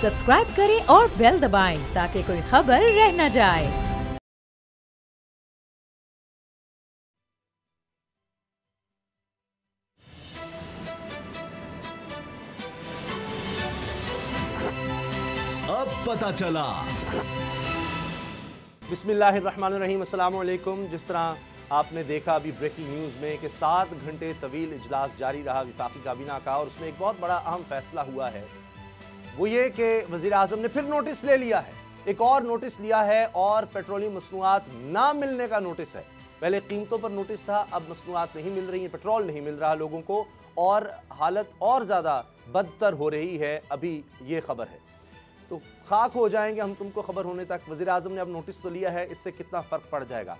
Subscribe करें और bell दबाएं ताकि कोई खबर रह न जाए। अब पता चला। बिस्मिल्लाहिर्रहमानिर्रहीम, अस्सलाम वालेकुम। जिस तरह आपने देखा अभी ब्रेकिंग न्यूज़ में कि 7 घंटे तवील इजलास जारी रहा वफाकी काबीना का, और उसमें एक बहुत बड़ा अहम फैसला हुआ है, वो ये कि वज़ीर आज़म ने फिर नोटिस ले लिया है, एक और नोटिस लिया है, और पेट्रोलियम मसनूआत ना मिलने का नोटिस है। पहले कीमतों पर नोटिस था, अब मसनूआत नहीं मिल रही है, पेट्रोल नहीं मिल रहा लोगों को, और हालत और ज़्यादा बदतर हो रही है। अभी ये खबर है तो खाक हो जाएंगे हम तुमको खबर होने तक। वज़ीर आज़म ने अब नोटिस तो लिया है, इससे कितना फ़र्क पड़ जाएगा।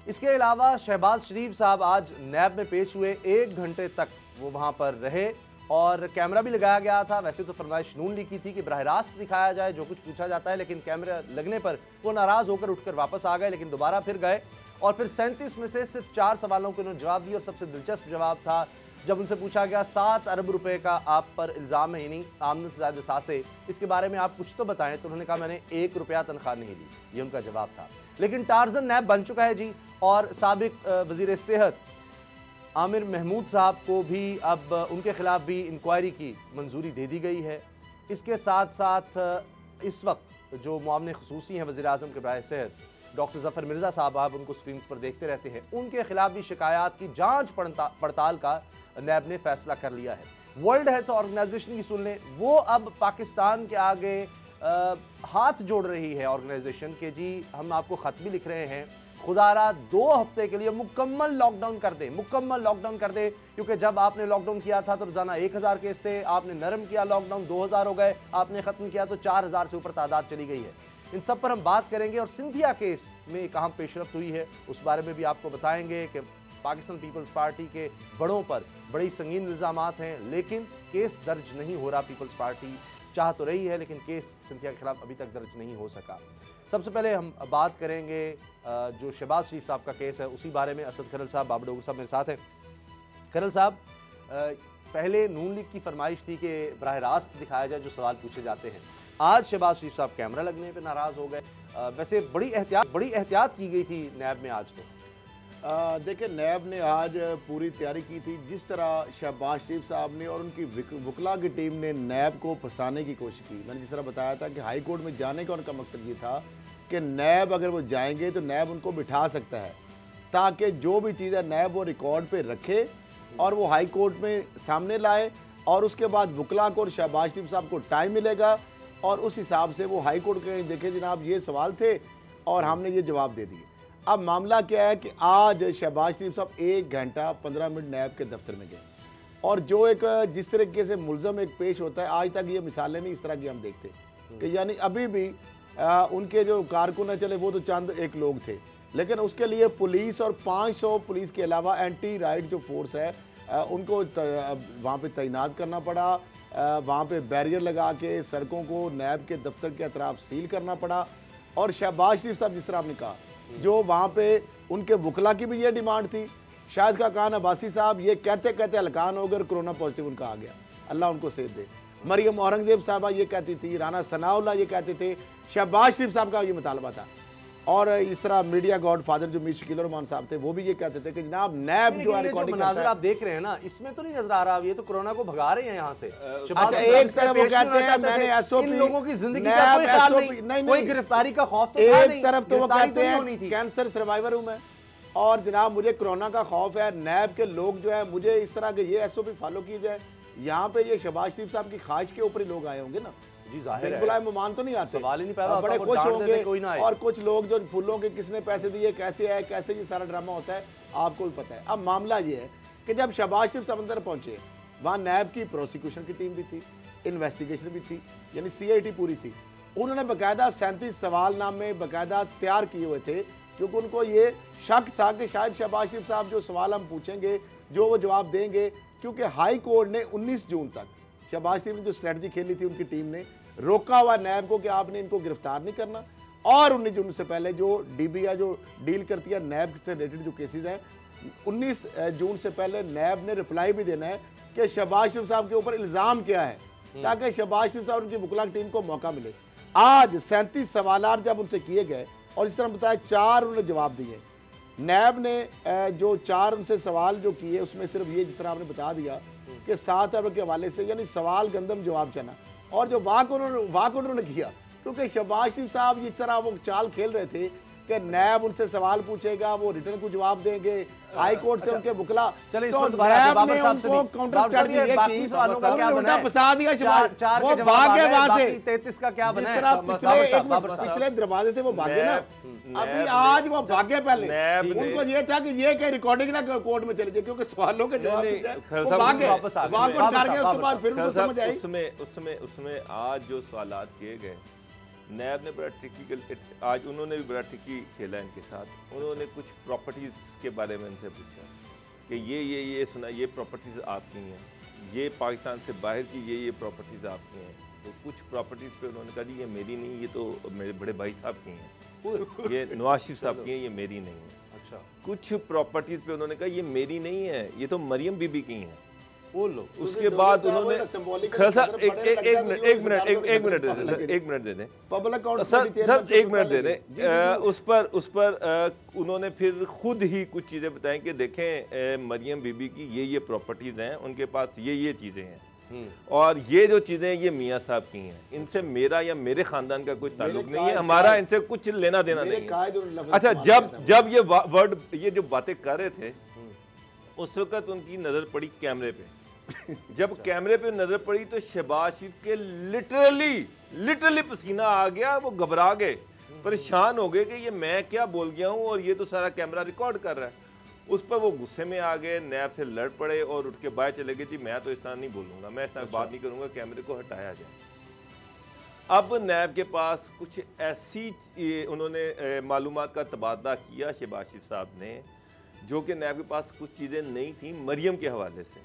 इसके अलावा शहबाज शरीफ साहब आज नैब में पेश हुए, 1 घंटे तक वो वहाँ पर रहे, और कैमरा भी लगाया गया था। वैसे तो फरमाइश नून लीग की थी कि बराह रास्त दिखाया जाए जो कुछ पूछा जाता है, लेकिन कैमरा लगने पर वो नाराज़ होकर उठकर वापस आ गए, लेकिन दोबारा फिर गए, और फिर 37 में से सिर्फ 4 सवालों के उन्होंने जवाब दिए। और सबसे दिलचस्प जवाब था जब उनसे पूछा गया 7 अरब रुपए का आप पर इल्ज़ाम है, यानी आमदन से ज़्यादा सासे, इसके बारे में आप कुछ तो बताएं। तो उन्होंने कहा मैंने 1 रुपया तनख्वाह नहीं ली, ये उनका जवाब था। लेकिन टार्जन नैब बन चुका है जी, और साबिक वज़ीर सेहत आमिर महमूद साहब को भी अब उनके खिलाफ भी इंक्वायरी की मंजूरी दे दी गई है। इसके साथ साथ इस वक्त जो मुआविन ख़ुसूसी हैं वज़ीर आज़म के बराए सेहत डॉक्टर ज़फ़र मिर्ज़ा साहब, आप उनको स्क्रीन पर देखते रहते हैं, उनके खिलाफ भी शिकायत की जांच पड़ताल का नैब ने फैसला कर लिया है। वर्ल्ड हेल्थ ऑर्गेनाइजेशन की सुन लें, वो अब पाकिस्तान के आगे हाथ जोड़ रही है ऑर्गेनाइजेशन के, जी हम आपको ख़त भी लिख रहे हैं, खुदारा 2 हफ्ते के लिए मुकम्मल लॉकडाउन कर दें, मुकम्मल लॉकडाउन कर दें। क्योंकि जब आपने लॉकडाउन किया था तो रोजाना 1000 केस थे, आपने नरम किया लॉकडाउन 2000 हो गए, आपने ख़त्म किया तो 4000 से ऊपर तादाद चली गई है। इन सब पर हम बात करेंगे, और सिंधिया केस में एक अहम पेशरफ्त हुई है, उस बारे में भी आपको बताएंगे कि पाकिस्तान पीपल्स पार्टी के बड़ों पर बड़ी संगीन इल्ज़ामात हैं, लेकिन केस दर्ज नहीं हो रहा। पीपल्स पार्टी चाह तो रही है, लेकिन केस सिंधिया के खिलाफ अभी तक दर्ज नहीं हो सका। सबसे पहले हम बात करेंगे जो शहबाज शरीफ साहब का केस है, उसी बारे में। असद खरल साहब, बाबर डोगर साहब मेरे साथ हैं। खरल साहब, पहले नून लीग की फरमाइश थी कि बराह रास्त दिखाया जाए जो सवाल पूछे जाते हैं। आज शहबाज शरीफ साहब कैमरा लगने पे नाराज़ हो गए। वैसे बड़ी एहतियात की गई थी नैब में आज। तो देखिए, नैब ने आज पूरी तैयारी की थी। जिस तरह शहबाज शरीफ साहब ने और उनकी वकला की टीम ने नैब को फंसाने की कोशिश की, मैंने जिस तरह बताया था कि हाई कोर्ट में जाने का उनका मकसद ये था कि नैब अगर वो जाएंगे तो नैब उनको बिठा सकता है, ताकि जो भी चीज़ है नैब वो रिकॉर्ड पे रखे और वो हाई कोर्ट में सामने लाए, और उसके बाद वकला को और शहबाज शरीफ साहब को टाइम मिलेगा, और उस हिसाब से वो हाई कोर्ट के देखे जनाब ये सवाल थे और हमने ये जवाब दे दिए। अब मामला क्या है कि आज शहबाज शरीफ साहब 1 घंटा 15 मिनट नैब के दफ्तर में गए, और जो एक जिस तरीके से मुल्ज़म एक पेश होता है, आज तक ये मिसालें नहीं इस तरह की हम देखते कि यानी अभी भी उनके जो कारकुन चले वो तो चंद एक लोग थे, लेकिन उसके लिए पुलिस और 500 पुलिस के अलावा एंटी राइट जो फोर्स है उनको वहाँ पे तैनात करना पड़ा। वहाँ पे बैरियर लगा के सड़कों को नैब के दफ्तर के अतराफ सील करना पड़ा। और शहबाज शरीफ साहब, जिस तरह आपने कहा, जो वहाँ पे उनके वकला की भी ये डिमांड थी। शाहिद खाकान अब्बासी साहब ये कहते कहते हलकान हो गए, कोरोना पॉजिटिव उनका आ गया, अल्लाह उनको सेहत दे। मरियम औरंगजेब साहबा ये कहती थी, राना सनाउल्लाह ये कहते थे, शहबाज शरीफ साहब का ये मुतालबा था। और इस तरह मीडिया गॉड फादर जो मीर शकील रहमान साहब थे वो भी ये कहते थे कि जनाब नैब जो है रिकॉर्डिंग मनाज़िर आप देख रहे हैं ना, इसमें तो नहीं नजर आ रहा, ये तो कोरोना को भगा रहे हैं यहाँ से। अच्छा, एक तरफ वो कहते हैं मैंने एसओपी, इन लोगों की जिंदगी का कोई ख्याल नहीं, कोई गिरफ्तारी का खौफ तो था नहीं। एक तरफ तो वो कहते हैं कैंसर सर्वाइवर हूं मैं, और जनाब मुझे कोरोना का खौफ है। नैब के लोग जो है मुझे इस तरह के ये एसओपी फॉलो की जाए। यहाँ पे ये शहबाज शरीफ साहब की ख्वाहिश के ऊपर ही लोग आए होंगे ना जी, जाहिर है बुलाए मेहमान तो नहीं आते, सवाल ही नहीं पैदा होता, बड़े खुश होंगे कोई ना। और कुछ लोग जो फूलों के किसने पैसे दिए, कैसे आए, कैसे ये सारा ड्रामा होता है आपको भी पता है। अब मामला ये है कि जब शहबाज शरीफ साहब अंदर पहुंचे, वहाँ नैब की प्रोसिक्यूशन की टीम भी थी, इन्वेस्टिगेशन भी थी, यानी CID पूरी थी। उन्होंने बाकायदा 37 सवालनामे बाकायदा तैयार किए हुए थे, क्योंकि उनको ये शक था कि शायद शहबाज शरीफ साहब जो सवाल हम पूछेंगे जो वो जवाब देंगे, क्योंकि हाई कोर्ट ने 19 जून तक शहबाज शरीफ ने जो स्ट्रेटजी खेली थी उनकी टीम ने रोका हुआ नैब को कि आपने इनको गिरफ्तार नहीं करना, और 19 जून से पहले जो DBI जो डील करती है नैब से रिलेटेड जो केसेस हैं, 19 जून से पहले नैब ने रिप्लाई भी देना है कि शहबाज शरीफ साहब के ऊपर इल्ज़ाम क्या है, ताकि शहबाज शरीफ साहब उनकी वकला टीम को मौका मिले। आज 37 सवाल जब उनसे किए गए और इस तरह बताया 4 उन्होंने जवाब दिए। नैब ने जो 4 उनसे सवाल जो किए उसमें सिर्फ ये जिस तरह आपने बता दिया कि 7 अरब के हवाले से, यानी सवाल गंदम जवाब चना, और जो वाक उन्होंने किया, क्योंकि शहबाज शरीफ साहब जिस तरह वो चाल खेल रहे थे कि नैब उनसे सवाल पूछेगा, वो रिटर्न को जवाब देंगे, हाई कोर्ट से उनके बुकला, चलिए इस तो पर दोबारा नैब बाबर ने साहब से उनको भी काउंटर बाबर साहब, स्ट्रेटजी ये ये बाकी की, सवालों का क्या उन्होंने बना उल्टा है? फंसा दिया शहबाज, चार वो के जवाब भागे आ गए, वहां से। बाकी 33 का क्या बना जिस है? तरह बाबर पिछले साहब, एक बाबर मिनट, साहब। पिछले दरवाजे से वो भागे ना, अभी नैब आज वो भागे पहले, नैब ने- उनको ये था कि ये क्या रिकॉर्डिंग ना कोर्ट में चले जाए, क्योंकि सवालों के जवाब नहीं, मिल जाए, खैर वो साहब, भागे, वापस आ गए। वाकआउट बाबर कर गए, साहब, उसके बाद फिर उनको खैर समझ आई। साहब, उसमें आज जो सवालात किए गए, नैब ने बड़ा ट्रिकी, आज उन्होंने भी बड़ा ट्रिकी खेला इनके साथ। उन्होंने कुछ प्रॉपर्टीज़ के बारे में इनसे पूछा कि ये सुना, ये प्रॉपर्टीज़ आपकी हैं, ये पाकिस्तान से बाहर की ये प्रॉपर्टीज़ आपकी हैं। तो कुछ प्रॉपर्टीज़ पे उन्होंने कहा जी ये मेरी नहीं, ये तो मेरे बड़े भाई साहब की हैं, ये नवाज शरीफ साहब की हैं, ये मेरी नहीं है। अच्छा, कुछ प्रॉपर्टीज़ पे उन्होंने कहा ये मेरी नहीं है, ये तो मरियम बीबी की हैं। वो लो। उसके बाद उन्होंने खैर साहब एक मिनट दे दें पब्लिक अकाउंट सर, एक मिनट दे दें। उस पर उन्होंने फिर खुद ही कुछ चीज़ें बताई कि देखें मरियम बीबी की ये प्रॉपर्टीज़ हैं, उनके पास ये चीज़ें हैं, और ये जो चीज़ें ये मियाँ साहब की हैं, इनसे मेरा या मेरे ख़ानदान का कोई ताल्लुक नहीं है, हमारा इनसे कुछ लेना देना नहीं है। अच्छा, जब ये वर्ड ये जो बातें कर रहे थे उस वक्त उनकी नज़र पड़ी कैमरे पे। जब कैमरे पे नजर पड़ी तो शहबाज शरीफ के लिटरली पसीना आ गया, वो घबरा गए, परेशान हो गए कि ये मैं क्या बोल गया हूँ और ये तो सारा कैमरा रिकॉर्ड कर रहा है। उस पर वो गुस्से में आ गए, नैब से लड़ पड़े और उठ के बाहर चले गए, जी मैं तो इस तरह नहीं बोलूँगा, मैं इस तरह बात नहीं करूँगा, कैमरे को हटाया जाए। अब नैब के पास कुछ ऐसी उन्होंने मालूमात का तबादला किया शहबाज शरीफ साहब ने, जो कि नैब के पास कुछ चीज़ें नहीं थी मरियम के हवाले से।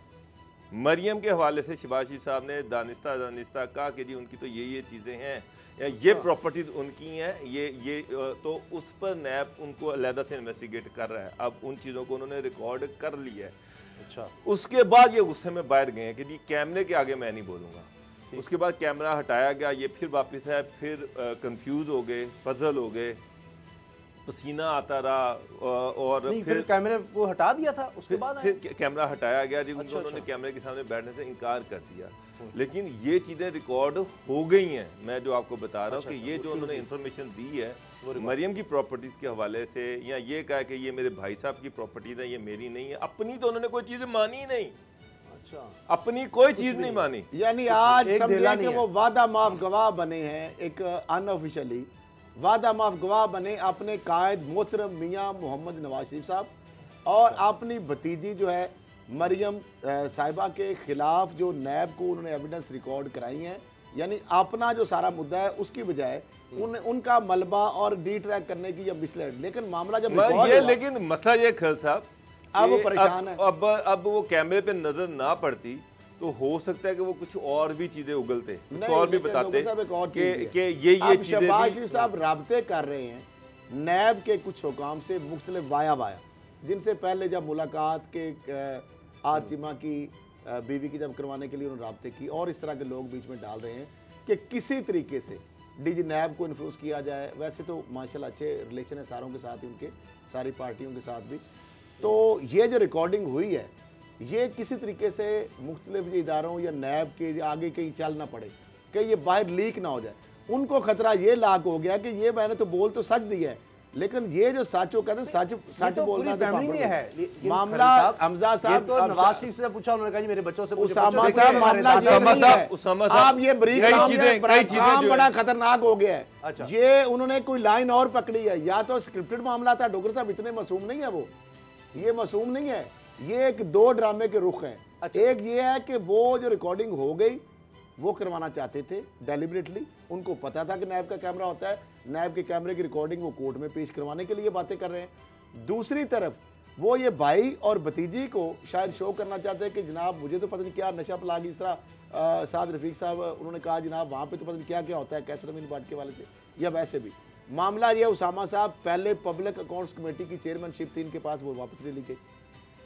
मरियम के हवाले से शहबाज शरीफ साहब ने दानिस्ता कहा कि जी उनकी तो ये चीज़ें हैं, या ये प्रॉपर्टीज़ उनकी हैं, ये तो उस पर नैब उनको अलहदा से इन्वेस्टिगेट कर रहा है। अब उन चीज़ों को उन्होंने रिकॉर्ड कर लिया है। अच्छा, उसके बाद ये गुस्से में बाहर गए हैं कि जी कैमरे के आगे मैं नहीं बोलूँगा। उसके बाद कैमरा हटाया गया, ये फिर वापस आए, फिर कंफ्यूज हो गए, पजल हो गए, पसीना आता रहा, और फिर कैमरे को हटा दिया था, उसके बाद फिर कैमरा हटाया गया जी। अच्छा, उन्होंने कैमरे के सामने बैठने से इनकार कर दिया, लेकिन ये चीज़ें रिकॉर्ड हो गई हैं। मैं जो आपको बता रहा हूँ कि ये जो उन्होंने इन्फॉर्मेशन दी है मरियम की प्रॉपर्टीज़ के हवाले से, या ये कहा कि ये मेरे भाई साहब की प्रॉपर्टीज़ है, ये मेरी नहीं है, अपनी तो उन्होंने कोई चीज़ मानी ही नहीं। अच्छा, अपनी कोई चीज़ नहीं मानी। यानी आज समझे कि वो वादा माफ गवाह बने हैं, एक अनऑफिशियली वादा माफ गवाह बने अपने कायद मोहतरम मियाँ मोहम्मद नवाज शरीफ साहब और अपनी भतीजी जो है मरियम साहिबा के खिलाफ जो नैब को उन्होंने एविडेंस रिकॉर्ड कराई हैं। यानी अपना जो सारा मुद्दा है उसकी बजाय उनका मलबा और डी ट्रैक करने की जब मिसलेड, लेकिन मामला जब लेकिन मसला ये खल साहब, अब वो परेशान है। अब वो कैमरे पे नजर ना पड़ती तो हो सकता है कि वो कुछ और भी चीजें उगलते, कुछ और भी बताते कि ये शहबाज शरीफ साहब राब्ते कर रहे हैं नैब के कुछ हुकाम से मुख्तलिफ वाया, जिनसे पहले जब मुलाकात के आरचिमा की बीवी की जब करवाने के लिए उन्होंने राब्ते की, और इस तरह के लोग बीच में डाल रहे हैं कि किसी तरीके से डीजी नैब को इन्फ्लुएंस किया जाए। वैसे तो माशाल्लाह अच्छे रिलेशन है सारों के साथ ही, उनके सारी पार्टियों के साथ भी। तो ये जो रिकॉर्डिंग हुई है ये किसी तरीके से मुख्तलिफ इदारों या नैब के आगे कहीं चल ना पड़े कि ये बाहर लीक ना हो जाए। उनको खतरा ये लाक हो गया कि ये मैंने तो बोल तो सच दिया है, लेकिन ये जो सच कहते हैं सच बोलना तो है मामला। हमजा साहब तो नवाज शरीफ से पूछा, उन्होंने कहा जी मेरे बच्चों से उसामा साहब मामला आप ये बरीक बड़ा खतरनाक हो गया है। अच्छा, ये उन्होंने कोई लाइन और पकड़ी है, या तो स्क्रिप्टेड मामला था। डोगर साहब इतने मासूम नहीं है, वो ये मासूम नहीं है, ये एक दो ड्रामे के रुख हैं। अच्छा। एक ये है कि वो जो रिकॉर्डिंग हो गई वो करवाना चाहते थे डेलिबरेटली, उनको पता था कि नैब का कैमरा होता है, नैब के कैमरे की रिकॉर्डिंग वो कोर्ट में पेश करवाने के लिए बातें कर रहे हैं। दूसरी तरफ वो ये भाई और भतीजी को शायद शो करना चाहते हैं कि जनाब मुझे तो पता नहीं क्या नशा पला गई। इस तरह साद रफीक साहब उन्होंने कहा जनाब वहाँ पे तो पता नहीं क्या क्या होता है कैसर अमीन बाट के वाले से, या वैसे भी मामला ये उसामा साहब पहले पब्लिक अकाउंट्स कमेटी की चेयरमैनशिप थी इनके पास, वो वापस ले ली गई।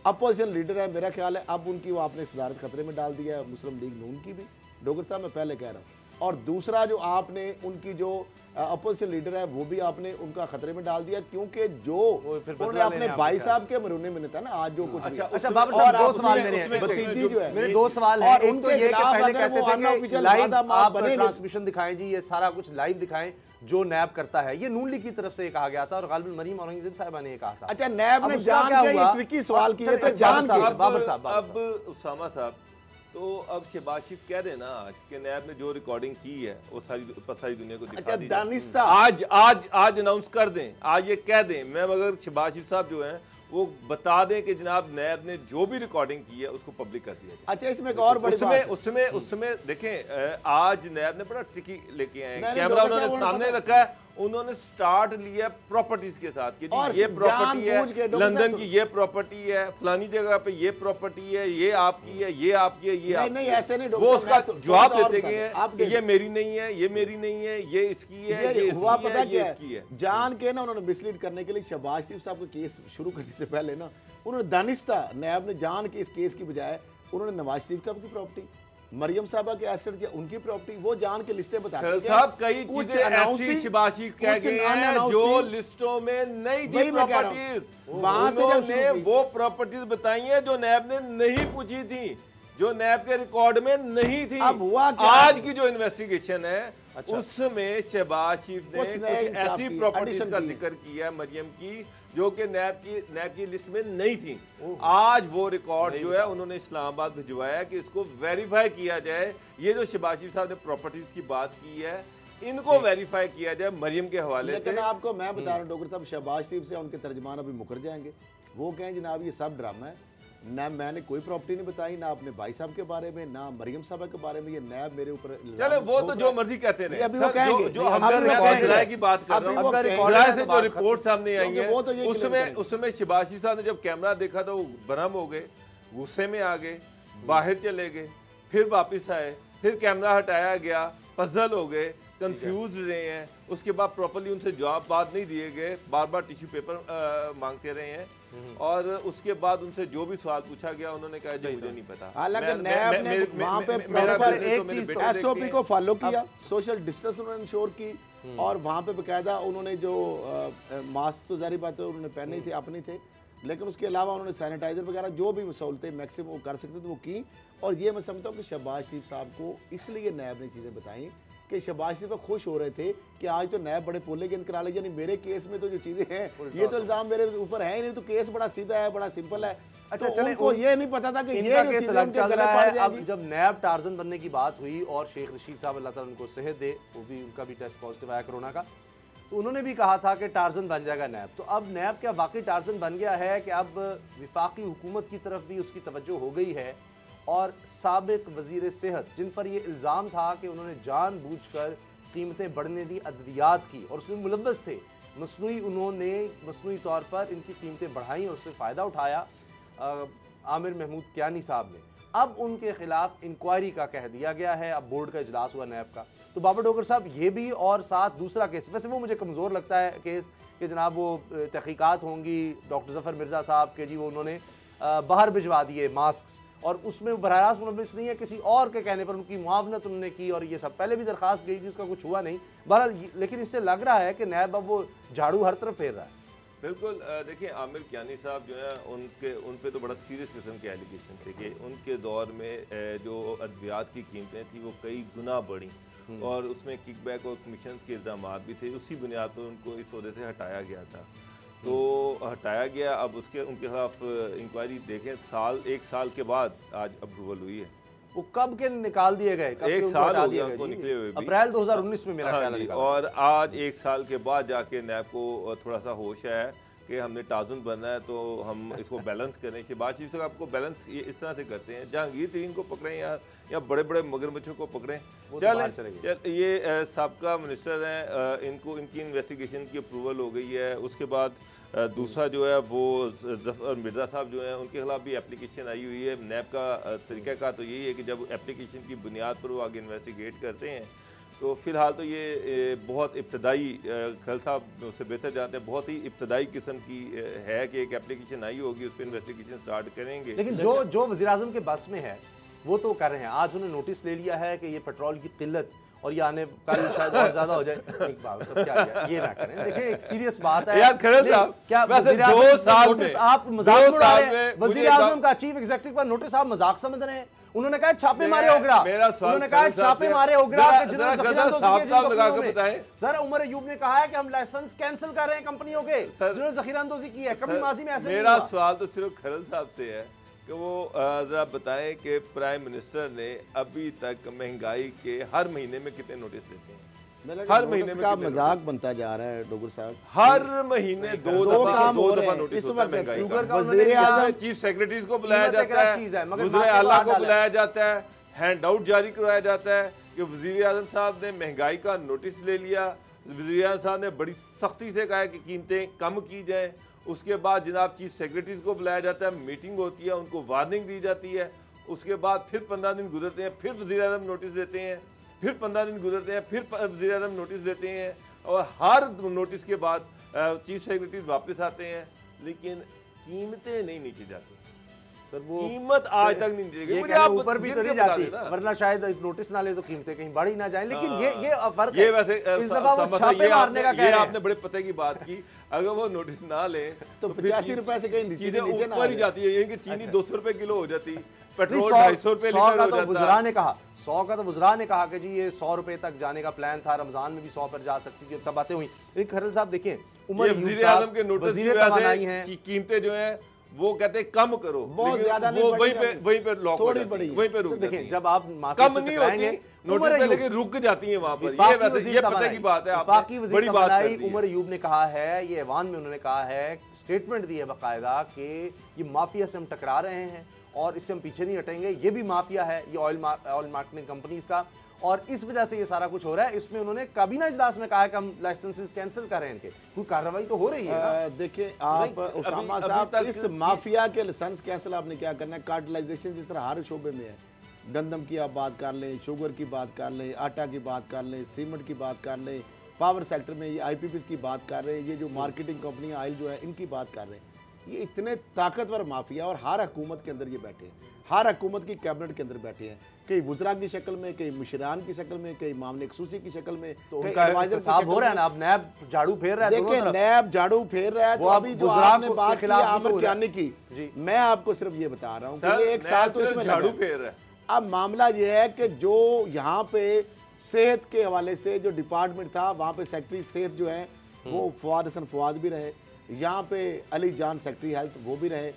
अपोजिशन लीडर है, मेरा ख्याल है अब उनकी वो आपने सदारत खतरे में डाल दिया है, मुस्लिम लीग नून की भी। डोगर साहब मैं पहले कह रहा हूँ। और दूसरा जो आपने उनकी जो अपोजिशन लीडर है वो भी आपने उनका खतरे में डाल दिया, क्योंकि जो उन्होंने अपने भाई साहब के मरूने में था ना आज जो कुछ अच्छा बाबर साहब, दो सवाल मेरे हैं, भतीजी जो है, मेरे दो सवाल हैं। एक तो ये कि पहले कहते थे कि लाइव आप बने ट्रांसमिशन दिखाएं जी, ये सारा कुछ लाइव दिखाएं जो नैब करता है, ये नून लीग की तरफ से ये कहा गया था और गालिबन मरीम औरंगजेब साहिबा ने ये कहा था। अच्छा नैब ने जान के ये ट्रिकी सवाल किए थे, जान के बाबर साहब अब उसामा साहब तो अब शहबाज शरीफ कह देना आज के नैब ने जो रिकॉर्डिंग की है वो सारी दुनिया को दिखा दी। दानिस्ता आज अनाउंस कर दें, आज ये कह दें, मैं मगर शहबाज शरीफ साहब जो हैं वो बता दें कि जनाब नैब ने जो भी रिकॉर्डिंग की है उसको पब्लिक कर दिया जाए। अच्छा इसमें एक और बड़ी बात उसमें देखें आज नैब ने बड़ा ट्रिकी लेके आए हैं, कैमरा उन्होंने सामने रखा है, उन्होंने स्टार्ट लिया प्रॉपर्टीज के साथ कि ये प्रॉपर्टी है लंदन की, ये प्रॉपर्टी है फलानी जगह पे, ये प्रॉपर्टी है, ये आपकी है, ये आपकी है, ये नहीं ऐसे नहीं, वो उसका जवाब देते गए हैं ये मेरी नहीं है, ये मेरी नहीं है, ये इसकी है, ये हुआ पता क्या इसकी है। जान के ना उन्होंने मिसलीड करने के लिए शहबाज शरीफ साहब को केस शुरू करने से पहले ना उन्होंने दानिस्ता नैब ने जान के इस केस की बजाय उन्होंने नवाज शरीफ साहब की प्रॉपर्टी, मरियम साहबा के एसेट या उनकी प्रॉपर्टी वो जान के लिस्टें बताते हैं साहब। कई चीजें ऐसी शहबाज शरीफ कह गए हैं जो लिस्टों में नहीं थी प्रॉपर्टीज, वहां से वो प्रॉपर्टीज बताई हैं जो नैब ने नहीं पूछी थी, जो नैब के रिकॉर्ड में नहीं थी। अब हुआ क्या? आज की जो इन्वेस्टिगेशन है उसमें शहबाज शरीफ ने कुछ ऐसी प्रॉपर्टीज का जिक्र किया है मरियम की जो कि नैब की लिस्ट में नहीं थी। आज वो रिकॉर्ड जो है उन्होंने इस्लामाबाद भिजवाया कि इसको वेरीफाई किया जाए, ये जो शहबाज शरीफ साहब ने प्रॉपर्टीज की बात की है इनको वेरीफाई किया जाए मरियम के हवाले से। लेकिन आपको मैं बता रहा हूँ डॉक्टर साहब, शहबाज शरीफ से उनके तर्जमान अभी मुकर जाएंगे, वो कहें जनाब ये सब ड्रामा है, ना मैंने कोई प्रॉपर्टी नहीं बताई, ना अपने भाई साहब के बारे में, ना मरियम साहब के बारे में, ये नैब मेरे ऊपर। चले वो तो जो मर्जी कहते रहे, अभी वो कहेंगे जो हमने की बात कर रहा हूं, से जो रिपोर्ट सामने आई है उसमें शहबाज शरीफ साहब ने जब कैमरा देखा तो वो भरम हो गए, गुस्से में आ गए, बाहर चले गए, फिर वापस आए, फिर कैमरा हटाया गया, पजल हो गए, कंफ्यूज रहे हैं, उसके बाद प्रॉपर्ली उनसे जवाब बात नहीं दिए गए, बार बार टिश्यू पेपर मांगते रहे हैं और उसके बाद उनसे जो भी सवाल पूछा गया उन्होंने कहा जी मुझे नहीं पता। हालांकि नैब ने वहां पे प्रॉपर एक चीज एसओपी को फॉलो किया, सोशल डिस्टेंस उन्होंने इंश्योर की और वहां पे बकायदा उन्होंने जो मास्क तो जारी बात है उन्होंने पहने ही थे, अपने थे, लेकिन उसके अलावा उन्होंने सैनिटाइजर वगैरह जो भी सहूलतें मैक्सिमम वो कर सकते थे वो की। और ये मैं समझता हूँ कि शहबाज शरीफ साहब को इसलिए नैब ने चीज़ें बताई कि शहबाज शरीफ खुश हो रहे थे कि आज तो नैब बड़े पोले गेंद करा ले, यानी मेरे केस में तो जो चीज़ें हैं ये तो इल्ज़ाम मेरे ऊपर है ही नहीं, तो केस बड़ा सीधा है, बड़ा सिंपल है। अच्छा तो चले उनको ये नहीं पता था कि ये केस अलग चल रहा है। अब जब नैब टार्जन बनने की बात हुई और शेख रशीद साहब अल्लाह ताला उनको सेहत दे, वो भी उनका भी टेस्ट पॉजिटिव आया कोरोना का, तो उन्होंने भी कहा था कि टार्जन बन जाएगा नैब। तो अब नैब क्या वाकई टार्जन बन गया है कि अब विफाकी हुकूमत की तरफ भी उसकी तवज्जो हो गई है और साबिक वजीर सेहत जिन पर यह इल्ज़ाम था कि उन्होंने जानबूझकर कीमतें बढ़ने दी अद्वियात की और उसमें मुलव्वस थे, उन्होंने मसनूई तौर पर इनकी कीमतें बढ़ाई और उससे फ़ायदा उठाया आमिर महमूद कियानी साहब ने, अब उनके खिलाफ इंक्वायरी का कह दिया गया है। अब बोर्ड का इजलास हुआ नैब का, तो बाबर डोगर साहब ये भी और साथ दूसरा केस, वैसे वो मुझे कमज़ोर लगता है केस कि जनाब वो तहकीकात होंगी डॉक्टर ज़फ़र मिर्ज़ा साहब के जी, वो उन्होंने बाहर भिजवा दिए मास्क और उसमें बराह रास्त मुलव्वस नहीं है, किसी और के कहने पर उनकी मुआवनत उन्होंने की और ये सब पहले भी दरख्वास्त गई थी, उसका कुछ हुआ नहीं बहरहाल। लेकिन इससे लग रहा है कि नैब अब वो झाड़ू हर तरफ फेर रहा है। बिल्कुल देखिए आमिर कियानी साहब जो है उन पे तो बड़ा सीरियस किस्म के एलिगेशन थे कि उनके दौर में जो अद्वियात की कीमतें थी वो कई गुना बढ़ी और उसमें किकबैक और कमीशन के इल्ज़ाम भी थे, उसी बुनियाद पर उनको इस ओहदे से हटाया गया था। तो हटाया गया, अब उनके खिलाफ इंक्वायरी देखें, एक साल के बाद आज अप्रूवल हुई है। वो कब के निकाल दिए गए? एक साल हो गया उनको निकले हुए भी, अप्रैल 2019 में मेरा ख्याल है। और आज एक साल के बाद जाके नैब को थोड़ा सा होश है कि हमने टाजुन बनना है तो हम इसको बैलेंस करें। शहबाज शरीफ साहब आपको बैलेंस ये इस तरह से करते हैं, जहांगीर तरीन को पकड़ें यार या बड़े बड़े मगरमच्छों को पकड़ें, चल ये साबका मिनिस्टर हैं, इनको इनकी इन्वेस्टिगेशन की अप्रूवल हो गई है। उसके बाद दूसरा जो है वो ज़फ़र मिर्ज़ा साहब जो हैं उनके खिलाफ भी एप्लीकेशन आई हुई है। नैब का तरीका का तो यही है कि जब एप्लीकेशन की बुनियाद पर वो आगे इन्वेस्टिगेट करते हैं तो फ़िलहाल तो ये बहुत इब्तदाई, खल साहब उससे बेहतर जानते हैं, बहुत ही इब्तदाई किस्म की है कि एक एप्लीकेशन आई होगी, उस पर इन्वेस्टिगेशन स्टार्ट करेंगे। लेकिन जो वज़ीर-ए-आज़म के बस में है वो तो कर रहे हैं। आज उन्होंने नोटिस ले लिया है कि ये पेट्रोल की किल्लत और ये आने कल शायद और ज्यादा हो जाए। एक बात सब क्या ये ना करें, देखिए एक सीरियस बात है यार खैर साहब, क्या वैसे वज़ीर आज़म 2 साल नोटिस में आप मजाक उड़ा रहे हैं? मुझे वज़ीर आज़म का चीफ एग्जीक्यूटिव का नोटिस आप मजाक समझ रहे हैं? उन्होंने कहा छापे मारे ओगरा, उन्होंने कहा छापे मारे ओगरा के जिन्होंने सर उमर अयूब ने कहा है कि हम लाइसेंस कैंसिल कर रहे हैं कंपनियों के जिन्होंने ज़ख़ीराअंदोज़ी की है। कभी माजी में ऐसे मेरा सवाल तो सिर्फ खरल साहब से है कि वो जरा बताएं कि प्राइम मिनिस्टर ने अभी तक महंगाई के हर महीने में कितने नोटिस देते हैं? हर महीने में मजाक बनता जा रहा है डोगर साहब। हर महीने दो दफा नोटिस होता है महंगाई का। वज़ीर आज़म चीफ सेक्रेटरीज को बुलाया जाता है, वज़ीर आला को बुलाया जाता है, हैंड आउट जारी करवाया जाता है कि वज़ीर आज़म साहब ने महंगाई का नोटिस ले लिया। वज़ीर आज़म साहब ने बड़ी सख्ती से कहा कि कीमतें कम की जाएं। उसके बाद जनाब चीफ सेक्रेटरीज को बुलाया जाता है, मीटिंग होती है, उनको वार्निंग दी जाती है। उसके बाद फिर 15 दिन गुजरते हैं, फिर वज़ीर आज़म नोटिस देते हैं, फिर 15 दिन गुजरते हैं, फिर वज़ीर आज़म नोटिस देते हैं और हर नोटिस के बाद चीफ सेक्रेटरी वापस आते हैं, लेकिन कीमतें नहीं नीचे जाती। सर वो कीमत आज तक नहीं नीचे मुझे आप ऊपर भी तो नहीं जाती, वरना शायद नोटिस ना ले तो कीमतें कहीं बढ़ ही ना जाएं। लेकिन ये फर्क है। ये वैसे इस दफा वो छापे मारने का कह रहे हैं। आपने बड़े पते की बात की, अगर वो नोटिस ना ले तो 85 रुपए से कहीं चीजें ऊपर ही जाती है। ये चीनी 200 रुपए किलो हो जाती, पेट्रोल 250 रुपए लीटर हो जाता। 100 का तो वज़रा ने कहा कि जी ये 100 रुपए तक जाने का प्लान था, रमजान में भी 100 पर जा सकती थी, सब बातें हुई। लेकिन खरल साहब देखें, उमर वज़ीर आज़म के नोटिस की कीमतें जो है वो कहते हैं कम करो, बहुत ज्यादा वो वहीं पे लॉक हो जाती है, वहीं पे रुक जाती है। जब आप कम नहीं होती नोटिस पे, लेकिन रुक जाती है वहां पर। ये वैसे ये पता की बात है, आपने बड़ी बात कर दी। उमर अयूब ने कहा है, ये ऐवान में उन्होंने कहा है, स्टेटमेंट दी है बाकायदा कि ये माफिया से हम टकरा रहे हैं और इससे हम पीछे नहीं हटेंगे। ये भी माफिया है, ये ऑयल मार्केटिंग कंपनीज का, और इस वजह से ये सारा कुछ हो रहा है। इसमें उन्होंने काबीना इजलास में कहा है कि हम लाइसेंसेस कैंसिल कर रहे हैं, इनके कोई कार्रवाई तो हो रही है। देखिए आप उसामा साहब, इस माफिया के लाइसेंस कैंसिल आपने क्या करना है? कार्टेलाइजेशन जिस तरह हर शोबे में है, गंदम की आप बात कर लें, शुगर की बात कर लें, आटा की बात कर लें, सीमेंट की बात कर लें, पावर सेक्टर में ये IPPs की बात कर रहे हैं, ये जो मार्केटिंग कंपनी आयल जो है इनकी बात कर रहे हैं। ये इतने ताकतवर माफिया और हर हुकूमत के अंदर ये बैठे हैं, हर हुकूमत की कैबिनेट के अंदर बैठे हैं, कई वुज़रा की शक्ल में, कई मुशरान की शक्ल में, कई मामले खसूसी की शक्ल में। तो उनका साहब हो रहा है ना, अब नैब झाड़ू फेर रहा है। देखिए नैब झाड़ू फेर रहा है, तो अभी जो आपने बात की आमिर कियानी की, मैं आपको सिर्फ ये बता रहा हूँ कि 1 साल तो इसमें झाड़ू फेर रहा है। अब मामला ये है कि जो यहाँ पे सेहत के हवाले से जो डिपार्टमेंट था, वहाँ पे सेक्रेटरी सेहत जो है वो फवाद हसन फवाद भी रहे, यहाँ पे अली जान सेक्रेटरी हेल्थ वो भी रहे,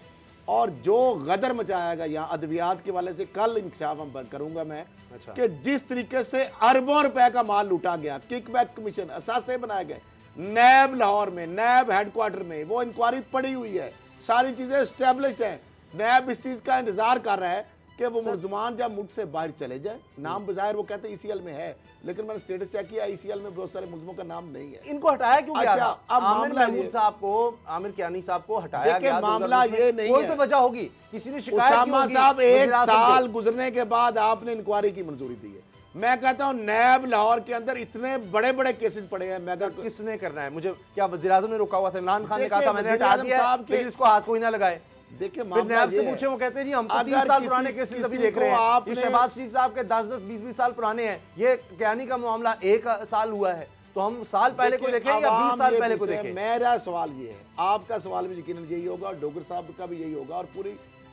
और जो गदर मचाएगा यहाँ अद्वियात के वाले से कल इंकशाफ हम करूंगा मैं। अच्छा। कि जिस तरीके से अरबों रुपए का माल लूटा गया, किकबैक कमीशन असासे बनाए गए, नैब लाहौर में, नैब हेडक्वार्टर में वो इंक्वायरी पड़ी हुई है, सारी चीजें एस्टेब्लिश्ड हैं। नैब इस चीज का इंतजार कर रहा है कि वो मुलजमान जब मुल्क से बाहर चले जाए। नाम बजाय वो कहते हैं ECL में है, लेकिन मैंने स्टेटस चेक किया ECL में बहुत सारे मुल्जमों का नाम नहीं है। इनको हटाया क्यों गया? अच्छा, अब आमिर महमूद साहब को, आमिर कियानी साहब को हटाया गया। मामला ये नहीं है, कोई तो वजह होगी, किसी ने शिकायत की होगी। साहब 1 साल गुजरने के बाद आपने इंक्वायरी की मंजूरी दी है। मैं कहता हूँ नैब लाहौर के अंदर इतने बड़े बड़े केसेस पड़े हैं। मैं किसने करना है? मुझे क्या वज़ीर आज़म ने रोका हुआ था? इमरान खान ने कहा था मैंने हटा दिया, लेकिन इसको हाथ कोई ना लगाए। देखिए नैब से पूछे, वो कहते हैं जी हम तो 30 साल पुराने केसेस अभी देख रहे हैं। ये शहबाज शरीफ साहब के 10-10, 20-20 साल पुराने हैं। ये कियानी का मामला 1 साल हुआ है, तो हम साल पहले को देखें या 20 साल पहले को देखें? मेरा सवाल ये है, आपका सवाल भी यकीनन यही होगा, और डोगर साहब का भी यही होगा, और पूरी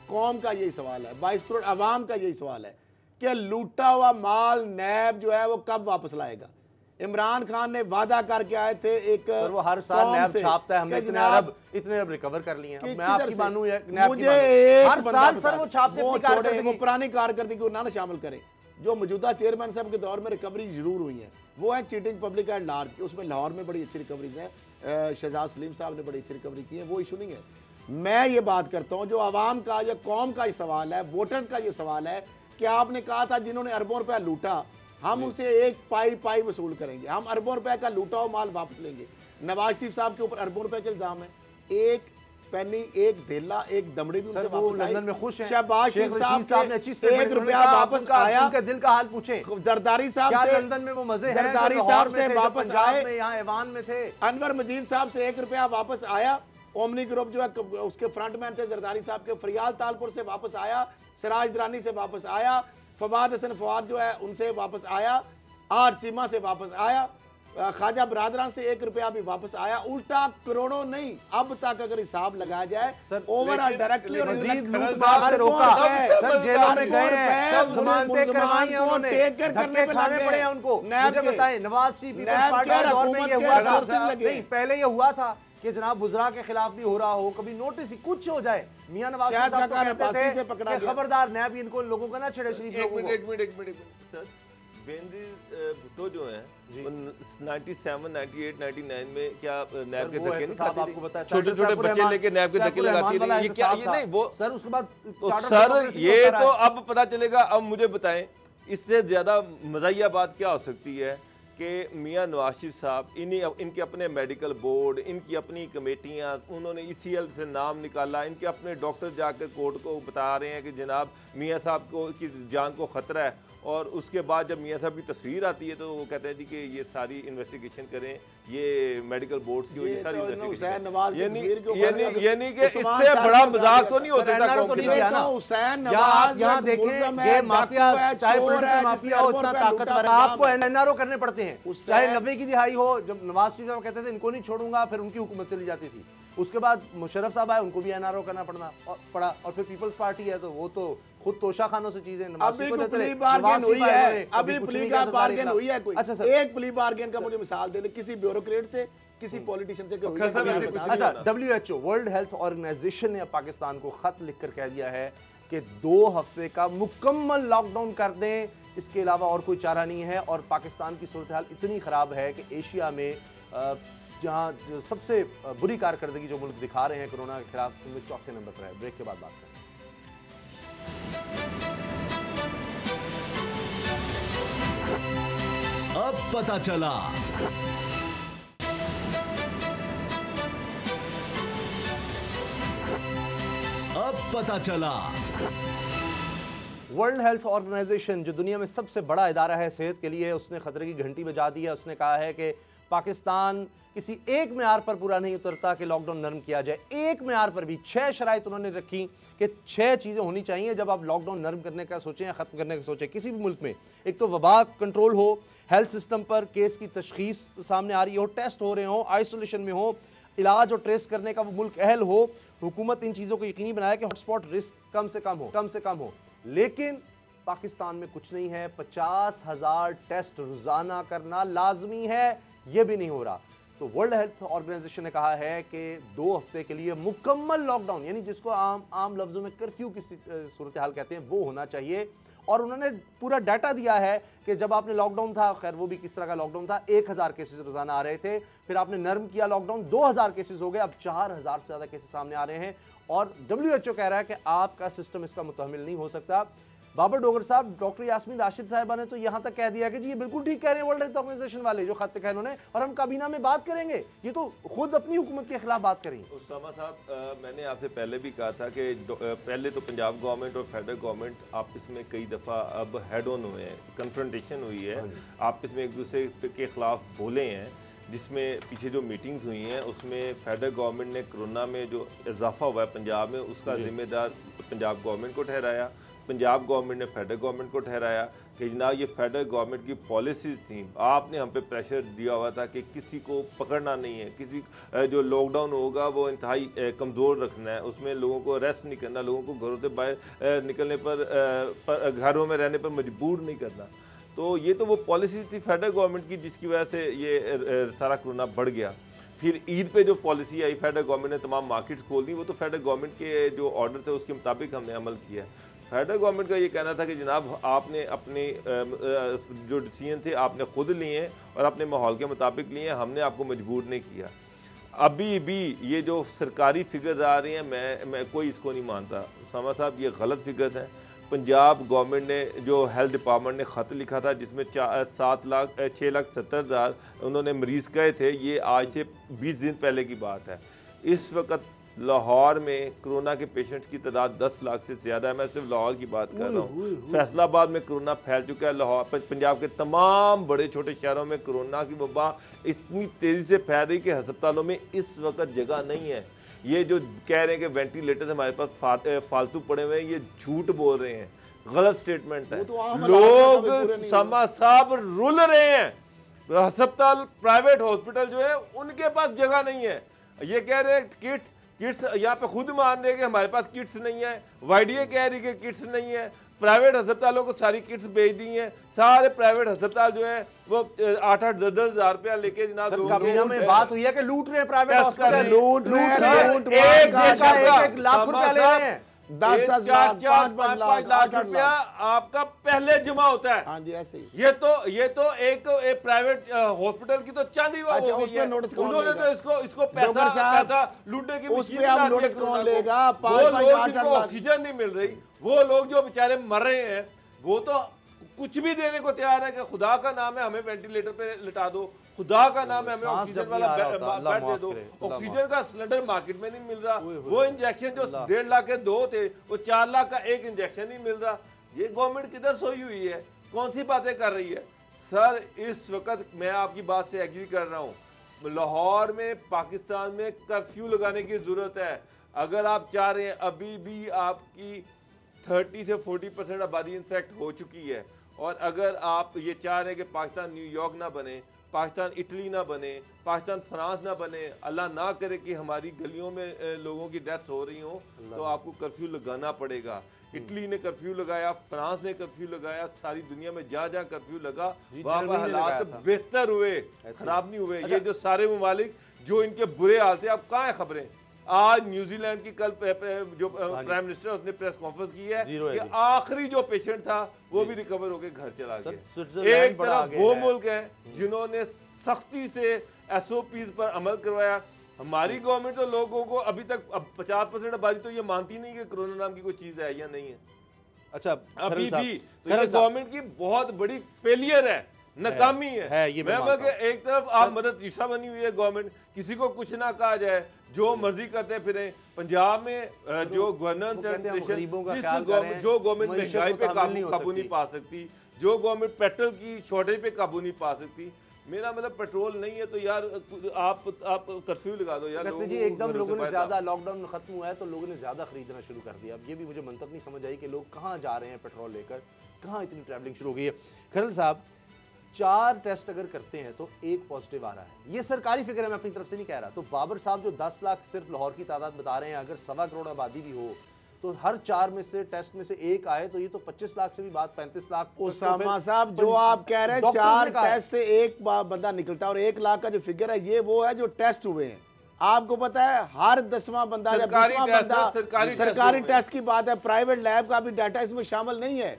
कौम का यही सवाल है, 22 करोड़ अवाम का यही सवाल है कि लूटा हुआ माल नैब जो है वो कब वापस लाएगा? इमरान खान ने वादा करके आए थे एक, वो हर साल नैब छापता है, हमने इतने अरब रिकवर कर लिए हैं। मैं आपकी मानूं मुझे हर साल सर वो छापते हैं, वो पुरानी कारकर्दगी को ना शामिल करें। जो मौजूदा चेयरमैन साहब के दौर में रिकवरी जरूर हुई है, वो है चीटिंग पब्लिक एट लार्ज, उसमें लाहौर में बड़ी अच्छी रिकवरीज है, शहजाद सलीम साहब ने बड़ी अच्छी रिकवरी की है, वो इशू नहीं है। मैं ये बात करता हूँ जो आवाम का या कौम का ये सवाल है, वोटर्स का ये सवाल है कि आपने कहा था जिन्होंने अरबों रुपया लूटा हम उनसे एक पाई वसूल करेंगे, हम अरबों रुपए का लूटा हुआ माल वापस लेंगे। नवाज शरीफ साहब के ऊपर अरबों रुपए के इल्जाम है, एक पेनी, एक धेला, एक दमड़ी भी उनसे वापस आई। लंदन में खुश हैं। शहबाज शरीफ साहब ने अच्छी ₹1 वापस आया, उनके दिल का हाल पूछे। जरदारी साहब क्या से लंदन में वो मजे हैं? जरदारी साहब से वापस आए, यहाँ ऐवान में थे। अनवर मजीद साहब से ₹1 वापस आया, ओमनी ग्रुप जो है उसके फ्रंटमैन थे जरदारी साहब के, फरियाल तालपुर से वापस आया, सिराज दरानी से वापस आया, फवाद हसन फवाद जो है उनसे वापस आया, आर चीमा से वापस आया, ख्वाजा बरादरान से 1 रुपया भी वापस आया। उल्टा करोड़ों नहीं, अब तक अगर हिसाब लगाया जाए सर, ओवरऑल डायरेक्टली और मजीद लूटमार से रोका, सर जेलों में गए हैं, सब जमानतें करवाई हैं उन्होंने, धक्के खाने पड़े हैं उनको। मुझे बताएं, नवाज शरीफ पीपल्स पार्टी के दौर में ये हुआ था? नहीं, पहले ये हुआ था कि जनाब बुजरा के खिलाफ भी हो रहा हो, कभी नोटिस ही कुछ हो जाए, मियां नवाज शरीफ साहब तो कहते थे कि खबरदार नैब इनको लोगों का ना छेड़े शरीफ लोगों को। एक मिनट सर, बेनजीर भुट्टो जो हैं 97, 98, 99 में क्या नैब के धक्के नहीं खाते? आपको पता है छोटे-छोटे बच्चे लेके नैब के धक्के लगाती है, ये क्या? ये नहीं वो सर, उसके बाद सर ये तो अब पता चलेगा। अब मुझे बताएं इससे ज्यादा मज़ाहिया बात क्या हो सकती है कि मियां नवाज शरीफ साहब इनके अपने मेडिकल बोर्ड, इनकी अपनी कमेटियां, उन्होंने ECL से नाम निकाला, इनके अपने डॉक्टर जाकर कोर्ट को बता रहे हैं कि जनाब मियां साहब को की जान को ख़तरा है, और उसके बाद जब मियां साहब की तस्वीर आती है तो वो कहते हैं जी कि ये सारी इन्वेस्टिगेशन करें, ये मेडिकल बोर्ड की ये सारी इन्वेस्टिगेशन, यानी कि इससे बड़ा मजाक तो नहीं हो सकता। यहाँ देखें ये माफिया, चाहे पॉलिटिकल माफिया हो, इतना ताकतवर है, आपको NRO करने पड़ते हैं। चाहे 90 की दिहाई हो, जब नवाज शरीफ साहब कहते थे इनको नहीं छोड़ूंगा, फिर उनकी हुकूमत चली जाती थी। उसके बाद मुशर्रफ साहब आए, उनको भी NRO करना पड़ा, और फिर पीपल्स पार्टी है तो वो तो खुद तोशा खानों से चीजें प्ली बार्गेन हुई है, अभी प्ली बार्गेन हुई है कोई। अच्छा सर, एक प्ली बार्गेन का मुझे मिसाल दे दे, किसी ब्यूरोक्रेट से, किसी पॉलिटिशियन से। अच्छा, WHO वर्ल्ड हेल्थ ऑर्गेनाइजेशन ने पाकिस्तान को खत लिखकर कह दिया है कि 2 हफ्ते का मुकम्मल लॉकडाउन कर दें, इसके अलावा और कोई चारा नहीं है। और पाकिस्तान की सूरत हाल इतनी ख़राब है कि एशिया में जहाँ जो सबसे बुरी कारकर्दगी जो मुल्क दिखा रहे हैं कोरोना के खिलाफ, उनमें 4थे नंबर पर है। ब्रेक के बाद बात करें। अब पता चला वर्ल्ड हेल्थ ऑर्गेनाइजेशन जो दुनिया में सबसे बड़ा इदारा है सेहत के लिए, उसने खतरे की घंटी बजा दी है। उसने कहा है कि पाकिस्तान किसी एक मेयार पर पूरा नहीं उतरता कि लॉकडाउन नरम किया जाए। एक मेयार पर भी 6 शराइत उन्होंने रखी कि 6 चीज़ें होनी चाहिए जब आप लॉकडाउन नरम करने का सोचें या ख़त्म करने का सोचें किसी भी मुल्क में। एक तो वबा कंट्रोल हो, हेल्थ सिस्टम पर केस की तशखीस सामने आ रही हो, टेस्ट हो रहे हो, आइसोलेशन में हो, इलाज और ट्रेस करने का वो मुल्क अहल हो, हुकूमत इन चीज़ों को यकीनी बनाए कि हॉटस्पॉट रिस्क कम से कम हो। लेकिन पाकिस्तान में कुछ नहीं है। 50,000 टेस्ट रोज़ाना करना लाजमी है, ये भी नहीं हो रहा। तो वर्ल्ड हेल्थ ऑर्गेनाइजेशन ने कहा है कि 2 हफ्ते के लिए मुकम्मल लॉकडाउन, यानी जिसको आम लफ्ज़ों में कर्फ्यू की सूरत हाल कहते हैं, वो होना चाहिए। और उन्होंने पूरा डाटा दिया है कि जब आपने लॉकडाउन था, खैर वो भी किस तरह का लॉकडाउन था, 1000 केसेस रोजाना आ रहे थे, फिर आपने नरम किया लॉकडाउन, 2000 केसेस हो गए, अब 4000 से ज़्यादा केसेस सामने आ रहे हैं। और WHO कह रहा है कि आपका सिस्टम इसका मुतहमिल नहीं हो सकता। बाबर डोगर साहब, डॉक्टर यास्मीन राशिद साहिबा ने तो यहाँ तक कह दिया कि जी ये बिल्कुल ठीक कह रहे हैं वर्ल्ड हेल्थ ऑर्गेनाइजेशन वाले जो खत लिखा इन्होंने, और हम काबीना में बात करेंगे। ये तो खुद अपनी हुकूमत के खिलाफ बात करेंगे। उस्तामा साहब, मैंने आपसे पहले भी कहा था कि पहले तो पंजाब गवर्नमेंट और फेडरल गवर्नमेंट आपस में कई दफ़ा अब हेड ऑन हुए हैं, कन्फ्रंटेशन हुई है, आपस में एक दूसरे के खिलाफ बोले हैं, जिसमें पीछे जो मीटिंग्स हुई हैं उसमें फेडरल गवर्नमेंट ने कोरोना में जो इजाफा हुआ है पंजाब में, उसका जिम्मेदार पंजाब गवर्नमेंट को ठहराया। पंजाब गवर्नमेंट ने फेडरल गवर्नमेंट को ठहराया कि जनाब ये फेडरल गवर्नमेंट की पॉलिसीज थी, आपने हम पे प्रेशर दिया हुआ था कि किसी को पकड़ना नहीं है, किसी जो लॉकडाउन होगा वो इंतहाई कमज़ोर रखना है, उसमें लोगों को रेस्ट नहीं करना, लोगों को घरों से बाहर निकलने पर घरों में रहने पर मजबूर नहीं करना। तो ये तो वो पॉलिसी थी फेडरल गवर्नमेंट की जिसकी वजह से ये सारा कोरोना बढ़ गया। फिर ईद पे जो पॉलिसी आई, फेडरल गवर्नमेंट ने तमाम मार्केट्स खोल दी, वो तो फेडरल गवर्नमेंट के जो ऑर्डर थे उसके मुताबिक हमने अमल किया। फेडरल गवर्नमेंट का ये कहना था कि जनाब आपने अपने जो डिसीजन थे आपने खुद लिए हैं और अपने माहौल के मुताबिक लिए हैं, हमने आपको मजबूर नहीं किया। अभी भी ये जो सरकारी फिगर्स आ रही हैं, मैं कोई इसको नहीं मानता सामा साहब, ये गलत फिगर्स हैं। पंजाब गवर्नमेंट ने जो हेल्थ डिपार्टमेंट ने ख़त लिखा था जिसमें 6,70,000 उन्होंने मरीज़ कहे थे, ये आज से 20 दिन पहले की बात है। इस वक्त लाहौर में कोरोना के पेशेंट्स की तादाद 10 लाख से ज़्यादा है। मैं सिर्फ लाहौर की बात कर रहा हूँ। फैसलाबाद में कोरोना फैल चुका है। लाहौर पंजाब के तमाम बड़े छोटे शहरों में कोरोना की वबा इतनी तेज़ी से फैल रही कि अस्पतालों में इस वक्त जगह नहीं है। ये जो कह रहे हैं कि वेंटिलेटर्स हमारे पास फालतू पड़े हुए हैं, ये झूठ बोल रहे हैं, गलत स्टेटमेंट है। लोग समा साहब रुल रहे हैं, अस्पताल प्राइवेट हॉस्पिटल जो है उनके पास जगह नहीं है। ये कह रहे हैं किट्स यहाँ पे खुद मान रहे कि हमारे पास किट्स नहीं है, वाईडीए कह रही कि किट्स नहीं है, प्राइवेट अस्पतालों को सारी किट्स भेज दी हैं। सारे प्राइवेट अस्पताल जो है वो 8-8, 10-10 हजार रुपया लेके जनाब काबीना में बात हुई है कि लूट रहे हैं प्राइवेट हॉस्पिटल, लूट रहे हैं, एक लाख रुपया ले रहे हैं, 10-10 लाख, 5-5 लाख रुपया आपका पहले जमा होता है। हाँ जी ऐसे ही। ये तो एक प्राइवेट हॉस्पिटल की तो चांदी वो अच्छा, हो उस गई पे है। नोटिस कौन उन्होंने लेगा? तो इसको डॉक्टर साहब, पैसा लूटने की उस मशीन पे आप बना दी है नोटिस कौन कोरोना को। लेगा? वो 5-5, लोग 8-8 जिनको लाख। ऑक्सीजन नहीं मिल रही, वो लोग जो बेचारे मर रहे हैं, वो तो कुछ भी देने को तैयार है कि खुदा का नाम है हमें वेंटिलेटर पे लिटा दो, खुदा का नाम है हमें सांस ऑक्सीजन जब वाला नहीं आ रहा होता, अल्लाह बेड दे माफ दो। करे, अल्लाह ऑक्सीजन का सिलेंडर मार्केट में नहीं मिल रहा, वो इंजेक्शन जो 1.5 लाख के 2 थे, वो 4 लाख का एक इंजेक्शन नहीं मिल रहा। ये गवर्नमेंट किधर सोई हुई है, कौन सी बातें कर रही है? सर इस वक्त मैं आपकी बात से एग्री कर रहा हूँ, लाहौर में पाकिस्तान में कर्फ्यू लगाने की जरूरत है। अगर आप चाह रहे हैं, अभी भी आपकी 30 से 40% आबादी इन्फेक्ट हो चुकी है, और अगर आप ये चाह रहे हैं कि पाकिस्तान न्यूयॉर्क ना बने, पाकिस्तान इटली ना बने, पाकिस्तान फ्रांस ना बने, अल्लाह ना करे कि हमारी गलियों में लोगों की डेथ्स हो रही हो, तो आपको कर्फ्यू लगाना पड़ेगा। इटली ने कर्फ्यू लगाया, फ्रांस ने कर्फ्यू लगाया, सारी दुनिया में जहाँ जहाँ कर्फ्यू लगा वहाँ पर हालात बेहतर हुए, खराब नहीं हुए। ये जो सारे ममालिक जो इनके बुरे हाल थे, अब कहाँ है खबरें? आज न्यूजीलैंड की कल जो प्राइम मिनिस्टर उसने प्रेस कॉन्फ्रेंस की है कि आखिरी जो पेशेंट था वो भी रिकवर होकर घर चला गया। एक तरफ वो मुल्क है जिन्होंने सख्ती से SOPs पर अमल करवाया। हमारी गवर्नमेंट तो लोगों को अभी तक 50% आबादी तो ये मानती नहीं कि कोरोना नाम की कोई चीज है या नहीं है। अच्छा अभी भी तो ये गवर्नमेंट की बहुत बड़ी फेलियर है, नाकामी है। ये मैं एक तरफ आप मदद ईशा बनी हुई है गवर्नमेंट, किसी को कुछ ना कहा जाए, जो मर्जी करते फिरे। पंजाब में जो गवर्नेंस जो गवर्नमेंट महंगाई पे काबू नहीं पा सकती, जो गवर्नमेंट पेट्रोल की शॉर्टेज पे काबू नहीं पा सकती, मेरा मतलब पेट्रोल नहीं है तो यार आप कर्फ्यू लगा दो यार। जी एकदम लोगों ने ज्यादा, लॉकडाउन खत्म हुआ है तो लोगों ने ज्यादा खरीदना शुरू कर दिया। अब ये भी मुझे मंतक नहीं समझ आई कि लोग कहाँ जा रहे हैं पेट्रोल लेकर, कहाँ इतनी ट्रैवलिंग शुरू हो गई है। खरल साहब 4 टेस्ट अगर करते हैं तो 1 पॉजिटिव आ रहा है, ये सरकारी फिगर है, मैं अपनी तरफ से नहीं कह रहा। तो बाबर साहब जो 10 लाख सिर्फ लाहौर की तादाद बता रहे हैं, अगर 1.25 करोड़ आबादी भी हो तो हर 4 में से टेस्ट में से 1 आए तो ये तो 25 लाख से भी बात 35 लाख। उसामा साहब जो आप कह रहे हैं 4 टेस्ट से 1 बंदा निकलता है, और 1 लाख का जो फिगर है ये वो है जो टेस्ट हुए हैं। आपको पता है हर 10वां बंदा या 20वां बंदा सरकारी टेस्ट की बात है, प्राइवेट लैब का भी डाटा इसमें शामिल नहीं है।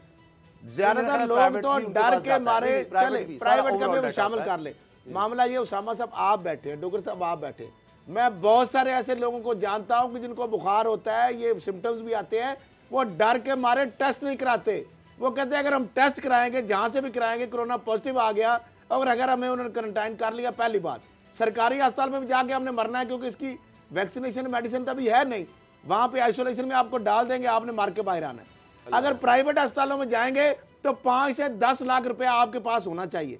ज्यादातर लोग तो डर के मारे चले प्राइवेट का भी शामिल कर ले। मामला ये उसामा साहब आप बैठे हैं, डॉक्टर साहब आप बैठे, मैं बहुत सारे ऐसे लोगों को जानता हूं कि जिनको बुखार होता है, ये सिम्टम्स भी आते हैं, वो डर के मारे टेस्ट नहीं कराते। वो कहते हैं अगर हम टेस्ट कराएंगे, जहां से भी कराएंगे, कोरोना पॉजिटिव आ गया और अगर हमें उन्होंने क्वारंटाइन कर लिया, पहली बात सरकारी अस्पताल में भी जाके हमने मरना है, क्योंकि इसकी वैक्सीनेशन मेडिसिन तभी है नहीं, वहां पे आइसोलेशन में आपको डाल देंगे, आपने मार के बाहर आना है। अगर प्राइवेट अस्पतालों में जाएंगे तो 5 से 10 लाख रुपया आपके पास होना चाहिए,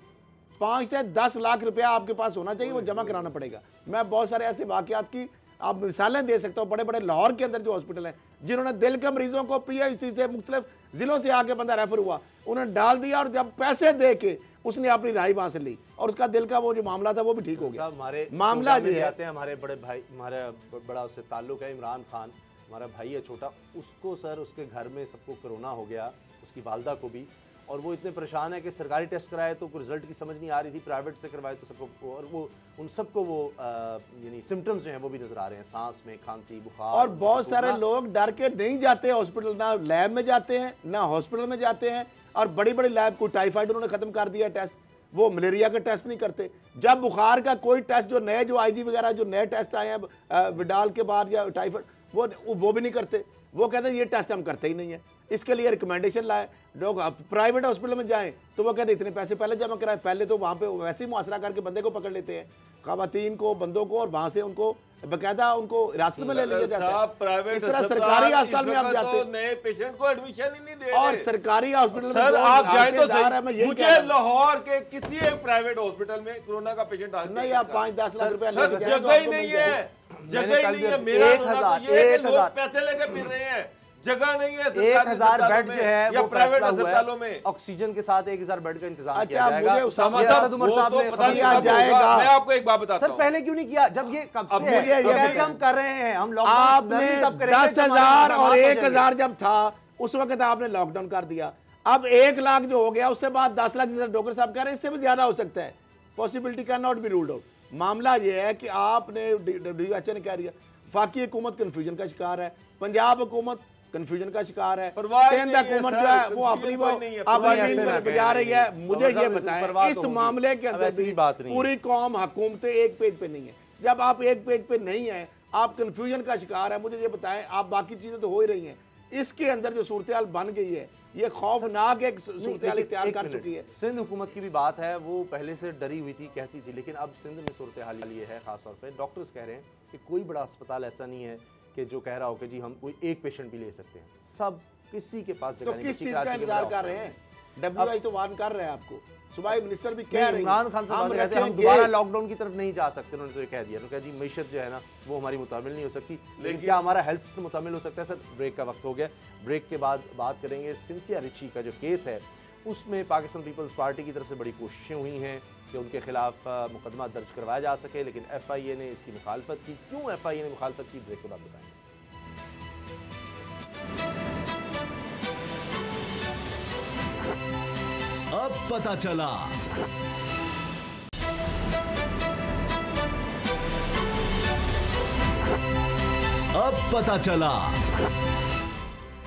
5 से 10 लाख रुपया आपके पास होना चाहिए, वो जमा कराना पड़ेगा। मैं बहुत सारे ऐसे वाकयात की आप मिसालें दे सकता हूँ, बड़े बड़े लाहौर के अंदर जो हॉस्पिटल हैं जिन्होंने दिल के मरीजों को PIC से मुख्तलिफ जिलों से आके बंदा रेफर हुआ, उन्होंने डाल दिया और जब पैसे दे के उसने अपनी राय वहां से ली और उसका दिल का वो जो मामला था वो भी ठीक हो गया। हमारे मामला ये आते हैं, हमारे बड़े भाई, हमारा बड़ा उससे ताल्लुक है, इमरान खान हमारा भाई है छोटा, उसको सर उसके घर में सबको कोरोना हो गया, उसकी वालदा को भी, और वो इतने परेशान है कि सरकारी टेस्ट कराए तो रिजल्ट की समझ नहीं आ रही थी, प्राइवेट से करवाए तो सबको, और वो उन सबको वो यानी सिम्टम्स जो हैं वो भी नजर आ रहे हैं, सांस में खांसी, बुखार। और बहुत सारे लोग डर के नहीं जाते हॉस्पिटल, ना लैब में जाते हैं ना हॉस्पिटल में जाते हैं, और बड़ी बड़ी लैब को टाइफाइड उन्होंने खत्म कर दिया टेस्ट, वो मलेरिया का टेस्ट नहीं करते। जब बुखार का कोई टेस्ट जो नए जो IG वगैरह जो नए टेस्ट आए हैं विडाल के बाद या टाइफाइड, वो भी नहीं करते, वो कहते हैं ये टेस्ट हम करते ही नहीं है। इसके लिए रिकमेंडेशन लाए। लोग प्राइवेट हॉस्पिटल में जाएं तो वो कहते इतने पैसे पहले जमा कराए, पहले तो वहाँ पे वैसे ही मुआसरा करके बंदे को पकड़ लेते हैं, खवातीन को, बंदों को, और वहाँ से उनको बकायदा उनको हिरासत में ले लिया जाता है। प्राइवेट इस तरह सरकारी अस्पताल में आप जाते हैं नए पेशेंट को एडमिशन ही नहीं दे और सरकारी हॉस्पिटल में सर आप जाए तो सही। मुझे लाहौर के किसी एक प्राइवेट हॉस्पिटल में कोरोना का पेशेंट नहीं, आप 5-10 लाख रुपया सर जगह ही नहीं है, जगह ही नहीं है। मेरा रोना तो ये है कि लोग पैसे लेके फिर रहे हैं, जगह नहीं है। 1000 बेड जो है वो प्राइवेट फैसला हुआ अस्पतालों है में ऑक्सीजन के साथ 1000 बेड का इंतजाम अच्छा, किया जाएगा। मुझे उसामा ये साहब, असद उमर वो साहब तो ने पता नहीं किया कब जाएगा। होगा। मैं आपको एक बात बताता सर हूं, पहले क्यों नहीं किया जब ये कब अब से मुझे है? ये कैसे हम कर रहे हैं? हम लॉकडाउन आपने तब करेंगे जब 10,000 हमारे और खदमात हो 1,000 जब था उस वक्त आपने लॉकडाउन कर दिया। अब 1 लाख जो हो गया उससे बाद 10 लाख जैसे डॉक्टर साहब कह रहे हैं इससे भी ज्यादा हो सकता है। Possibility can not be ruled out. मामला यह है कि आपने WHO ने कह दिया, वफाकी हुकूमत कंफ्यूजन का शिकार है, पंजाब हुकूमत कंफ्यूजन का शिकार है, सिंध हुकूमत जो है वो अपनी वो बजा रही है। मुझे ये बताएं इस मामले के अंदर भी पूरी कौम हुकूमतें एक पेज पे नहीं है। जब आप एक पेज पे नहीं है, आप कंफ्यूजन का शिकार है। मुझे ये बताएं, आप बाकी चीजें तो हो ही रही हैं, इसके अंदर जो सूरत हाल बन गई है ये खौफनाक एक सूरत हाल इख्तियार कर चुकी है। सिंध हुकूमत की भी बात है, वो पहले से डरी हुई थी, कहती थी, लेकिन अब सिंध में सूरत हाल ये है, खासतौर पे डॉक्टर्स कह रहे हैं कि कोई बड़ा अस्पताल ऐसा नहीं है कि जो कह रहा हो कि जी हम कोई एक पेशेंट भी ले सकते हैं। सब किसी के पास जगह तो नहीं। किस चीज का इंतजार कर रहे हैं? WHO तो वार्न कर रहे हैं आपको, सूबाई मिनिस्टर भी कह रहे हैं। इमरान खान साहब कहते हैं हम दोबारा लॉकडाउन की तरफ नहीं जा सकते। उन्होंने तो ये कह दिया, उन्होंने कहा जी मईशत जो है ना वो हमारी मुतामिल नहीं हो सकती, लेकिन क्या हमारा हेल्थ सिस्टम मुतामिल हो सकता है? सर ब्रेक का वक्त हो गया, ब्रेक के बाद बात करेंगे सिंथिया रिची का जो केस है उसमें पाकिस्तान पीपल्स पार्टी की तरफ से बड़ी कोशिशें हुई हैं कि उनके खिलाफ मुकदमा दर्ज करवाया जा सके, लेकिन FIA ने इसकी मुखालफत की। क्यों FIA ने मुखालफत की, ब्रेक के बाद बताएंगे। अब पता चला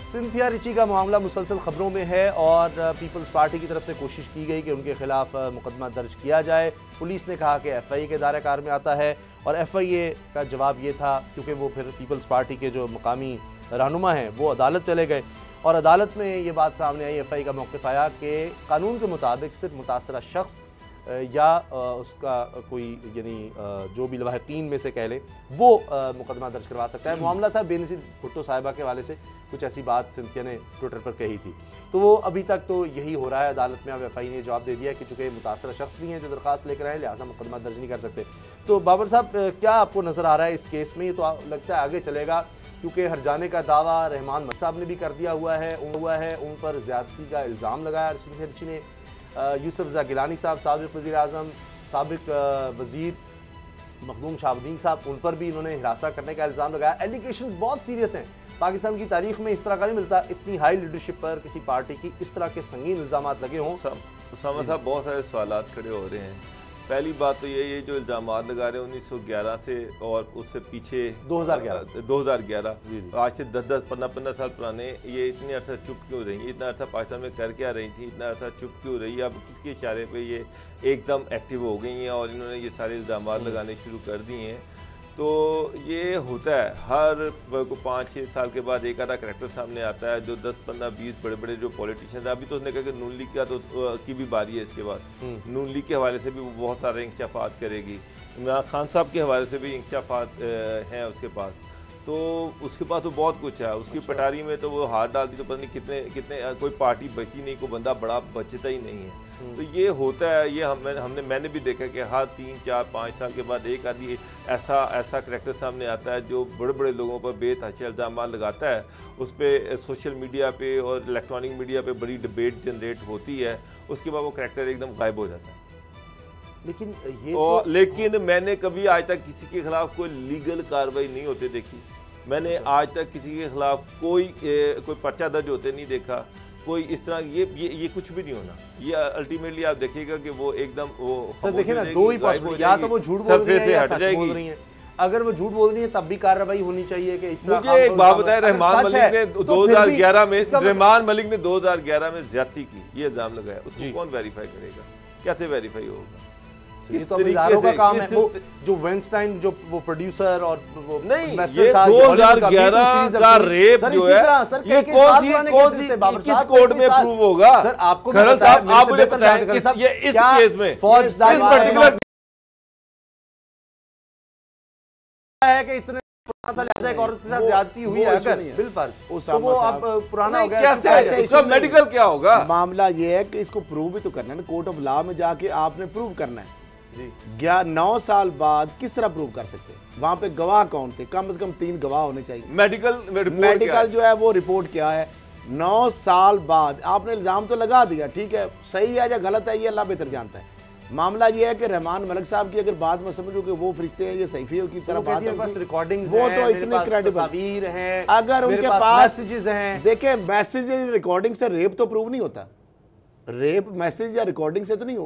सिंथिया रिची का मामला मुसलसल खबरों में है और पीपल्स पार्टी की तरफ से कोशिश की गई कि उनके खिलाफ मुकदमा दर्ज किया जाए। पुलिस ने कहा कि FIA के दायरे कार में आता है और FIA का जवाब ये था, क्योंकि वो फिर पीपल्स पार्टी के जो मकामी रहनुमा हैं वो अदालत चले गए और अदालत में ये बात सामने आई, FIA का मौक़िफ़ आया कि कानून के मुताबिक सिर्फ मुतासरा शख्स या उसका कोई यानी जो भी लवाहिकीन में से कह लें वो मुकदमा दर्ज करवा सकता है। मामला था बेनज़ीर भुट्टो साहिबा के हवाले से कुछ ऐसी बात सिंथिया ने ट्विटर पर कही थी, तो वो अभी तक तो यही हो रहा है। अदालत में अब FIA ने जवाब दे दिया कि चूँकि मुतासरा शख्स नहीं है जो दरख्वास्त लेकर आए, लिहाजा मुकदमा दर्ज नहीं कर सकते। तो बाबर साहब क्या आपको नज़र आ रहा है इस केस में? ये तो लगता है आगे चलेगा, क्योंकि हर जाने का दावा रहमान साहब ने भी कर दिया हुआ है उन पर ज़्यादती का इल्ज़ाम लगाया सिंथिया रिची ने। यूसुफ रज़ा गिलानी साहब साबिक़ वज़ीर आज़म, साबिक़ वज़ीर मखदूम शाहबुद्दीन साहब, उन पर भी इन्होंने हिरासा करने का इल्ज़ाम लगाया। एलिगेशंस बहुत सीरियस हैं, पाकिस्तान की तारीख में इस तरह का नहीं मिलता इतनी हाई लीडरशिप पर किसी पार्टी की इस तरह के संगीन इल्ज़ाम लगे हों। उसामा साहब बहुत सारे सवालात खड़े हो रहे हैं। पहली बात तो ये जो इल्ज़ाम लगा रहे हैं 1911 से और उससे पीछे 2011 आज से 10-10, 15-15 साल पुराने, ये इतनी अर्सा चुप क्यों रही? इतना अर्सा पाकिस्तान में कर क्या रही थी? इतना अर्सा चुप क्यों रही? अब किसके इशारे पे ये एकदम एक्टिव हो गई हैं और इन्होंने ये सारे इल्ज़ाम लगाने शुरू कर दिए हैं? तो ये होता है हर 5-6 साल के बाद एक आधा करैक्टर सामने आता है जो 10-15-20 बड़े बड़े जो पॉलिटिशियन। अभी तो उसने कहा कि नून लीग का तो की भी बारी है, इसके बाद नून लीग के हवाले से भी वो बहुत सारे इंकशाफात करेगी, इमरान खान साहब के हवाले से भी इंकशाफात हैं उसके पास, तो उसके पास तो बहुत कुछ है। उसकी पटारी में तो वो हाथ डालती तो पता नहीं कितने कोई पार्टी बची नहीं, कोई बंदा बड़ा बचता ही नहीं है। तो ये होता है, ये मैंने भी देखा कि हर 3-4-5 साल के बाद एक आदमी ऐसा करैक्टर सामने आता है जो बड़े बड़े लोगों पर बेतहाशा इल्ज़ाम लगाता है। उस पर सोशल मीडिया पे और इलेक्ट्रॉनिक मीडिया पे बड़ी डिबेट जनरेट होती है, उसके बाद वो करैक्टर एकदम गायब हो जाता है। लेकिन मैंने कभी आज तक किसी के खिलाफ कोई लीगल कार्रवाई नहीं होते देखी। मैंने आज तक किसी के खिलाफ कोई पर्चा दर्ज होते नहीं देखा, कोई इस तरह ये कुछ भी नहीं होना। ये अल्टीमेटली आप देखिएगा कि वो एकदम वो सर देखिए ना, दो ही पॉसिबल, या तो वो झूठ बोल रही है या सच बोल रही है। अगर वो झूठ बोल रही है तब भी कार्रवाई होनी चाहिए कि इस तरह। मुझे एक बात बताया, रहमान मलिक ने 2011 में ज्यादती की, ये इल्जाम लगाया, उसको कौन वेरीफाई करेगा? कैसे वेरीफाई होगा? ये तो इदारों का काम है। वो जो वेनस्टाइन जो वो प्रोड्यूसर और वो नहीं, investor ये था, 2011 का रेप जो है ये किस कोर्ट में प्रूव होगा? सर आपको खरल साहब आप मुझे बताएं ये इस केस में फौजदारी पर्टिकुलर है कि इतने पुराना एक औरत के साथ ज्यादती हुई है अगर बिल फर्ज तो वो अब पुराना हो गया। कैसे इसका मेडिकल क्या होगा? मामला ये है कि इसको प्रूव भी तो करना है ना, कोर्ट ऑफ लॉ में जाके आपने प्रूव करना है जी। 9 साल बाद किस तरह प्रूव कर सकते हैं? वहां पे गवाह कौन थे? कम से कम 3 गवाह होने चाहिए। मेडिकल जो है वो रिपोर्ट क्या है? 9 साल बाद आपने इल्जाम तो लगा दिया, ठीक है, सही है या गलत है ये अल्लाह बेहतर जानता है। मामला ये है कि रहमान मलिक साहब की अगर बात में समझो कि वो फरिश्ते हैं, ये सैफियों की तरह बात है, बस रिकॉर्डिंग्स वो तो इतने क्रेडिबल हैं, अगर उनके पास मैसेजेस हैं। देखिए मैसेज रिकॉर्डिंग से रेप तो प्रूव नहीं होता, रेप मैसेज या रिकॉर्डिंग से तो नहीं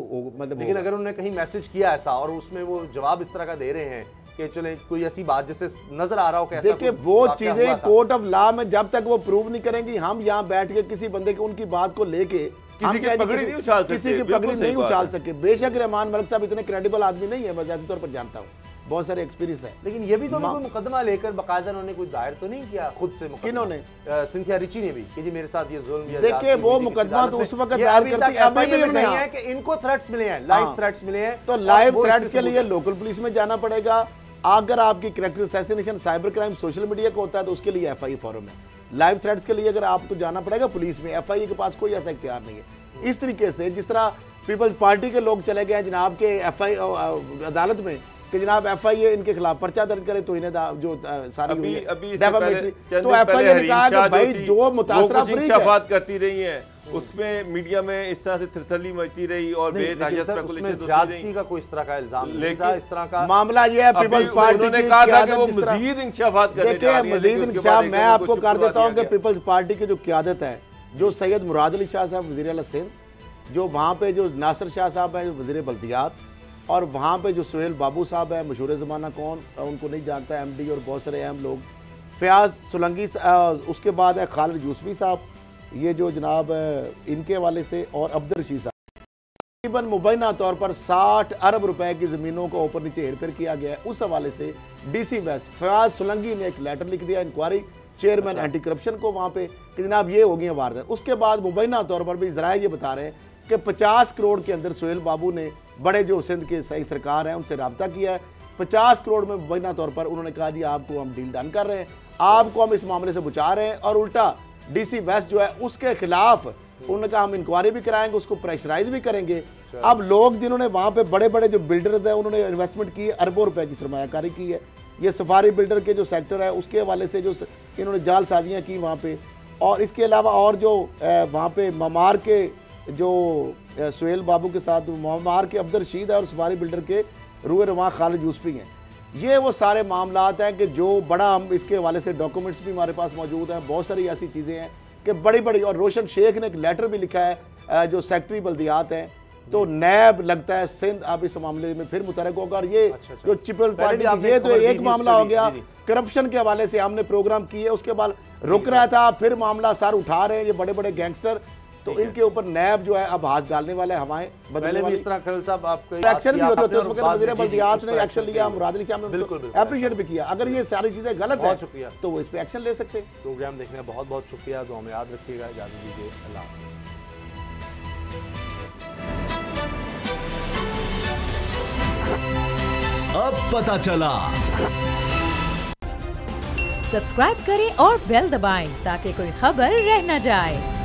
मतलब। लेकिन अगर उन्होंने कहीं मैसेज किया ऐसा और उसमें वो जवाब इस तरह का दे रहे हैं कि चले कोई ऐसी बात जैसे नजर आ रहा हो कि ऐसा, देखिए वो चीजें कोर्ट ऑफ लॉ में जब तक वो प्रूव नहीं करेंगी, हम यहाँ बैठ के किसी बंदे की उनकी बात को लेके किसी की पगड़ी नहीं उछाल सके। बेशक रहमान मलिक साहब इतने क्रेडिबल आदमी नहीं है, मैं ज़ाती तौर पर जानता हूँ, बहुत सारे एक्सपीरियंस है। लेकिन ये भी तो कोई मुकदमा लेकर बाकायदा उन्होंने कोई दायर तो नहीं किया खुद से? किन्होंने? सिंथिया रिची ने भी कि जी मेरे साथ ये जुल्म या देखिए वो मुकदमा तो उस वक्त दायर करती है, अभी भी नहीं है कि इनको थ्रेट्स मिले हैं, लाइव थ्रेट्स मिले हैं। तो लाइव थ्रेट्स के लिए लोकल पुलिस में जाना पड़ेगा। अगर आपकी character assassination cyber crime social media को होता है तो उसके लिए एफआईए फॉरम है। लाइव थ्रेट्स के लिए अगर आपको जाना पड़ेगा पुलिस में, एफआईए के पास कोई ऐसा इख्तियार नहीं है। इस तरीके से जिस तरह पीपल्स पार्टी के लोग चले गए जनाब के अदालत में कि जनाब एफआईए इनके खिलाफ पर्चा दर्ज करे तो इन्हें जो सारी तो एफआईए ने कहा कि भाई जो मुतासरा बात करती रही है उसमें मीडिया में इस तरह से थरथली मचती रही और ज्यादती का कोई इस तरह का इल्जाम नहीं था। इस तरह का मामला ये है पीपल्स पार्टी ने कहा था कि वो मजीद इंकशाफात करें। देखिए मजीद इंकशाफ मैं आपको कर देता हूँ कि पीपल्स पार्टी की जो क़यादत है, जो सैयद मुराद अली शाह साहब वज़ीर आला सिंध, जो वहाँ पे जो नासिर शाह साहब हैं वज़ीर बल्दियात, और वहाँ पे जो सुहेल बाबू साहब हैं मशहूर ज़माना, कौन उनको नहीं जानता है, एमडी और बहुत सारे अहम लोग, फ़याज़ सोलंकी, उसके बाद है खालिद यूसुफी साहब, ये जो जनाब इनके वाले से, और अब्दुल रशीद साहब। तकरीबन मुबैना तौर पर 60 अरब रुपए की ज़मीनों को ऊपर नीचे हेरफेर किया गया है। उस हवाले से DC वेस्ट फ़याज़ सोलंकी ने एक लेटर लिख दिया इंक्वायरी चेयरमैन एंटी करप्शन को वहाँ पे कि जनाब ये हो गई वारदात। उसके बाद मुबैना तौर पर भी ज़राए ये बता रहे हैं कि 50 करोड़ के अंदर सुहेल बाबू ने बड़े जो सिंध के सही सरकार हैं उनसे रब्ता किया है। 50 करोड़ में मुबैना तौर पर उन्होंने कहा जी आपको हम डील डन कर रहे हैं, आपको हम इस मामले से बचा रहे हैं, और उल्टा DC वेस्ट जो है उसके खिलाफ उन्होंने कहा हम इंक्वायरी भी कराएंगे, उसको प्रेशराइज भी करेंगे। अब लोग जिन्होंने वहाँ पे बड़े बड़े जो बिल्डर्स हैं उन्होंने इन्वेस्टमेंट की है, अरबों रुपए की सरमायाकारी की है। ये सफारी बिल्डर के जो सेक्टर है उसके हवाले से जो इन्होंने जाल साजियाँ की वहाँ पे, और इसके अलावा और जो वहाँ पे ममार के जो सुहेल बाबू के साथ ममार के अब्दुल रशीद है और सफारी बिल्डर के रूए रवां खालिद यूसुफी हैं। ये वो सारे मामलात हैं कि जो बड़ा, हम इसके हवाले से डॉक्यूमेंट्स भी हमारे पास मौजूद हैं, बहुत सारी ऐसी चीज़ें हैं कि बड़ी बड़ी, और रोशन शेख ने एक लेटर भी लिखा है जो सेक्रेटरी बल्दियात हैं, तो नैब लगता है सिंध अब इस मामले में फिर मुतरक होगा। और ये जो पीपल्स पार्टी, ये तो एक मामला हो गया करप्शन के हवाले से हमने प्रोग्राम किए, उसके बाद रुक रहा था, फिर मामला सर उठा रहे हैं ये बड़े बड़े गैंगस्टर, तो इनके ऊपर नैब जो है अब हाथ डालने वाले, हवाएं बदलने वाली। इस तरह खलील साहब आपको एक्शन भी होते हैं, उस वक्त वज़ीर बल्दियात ने एक्शन लिया, मुराद अली साहब ने एप्रिशिएट भी किया। अगर ये सारी चीजें गलत है तो वो इस पे एक्शन ले सकते हैं। प्रोग्राम देखने का बहुत बहुत शुक्रिया, तो हमें याद रखिएगा, इजाजत दीजिए, अल्लाह हाफ़िज़। अब पता चला। सब्सक्राइब करें और बेल दबाएं ताकि कोई खबर रह न जाए।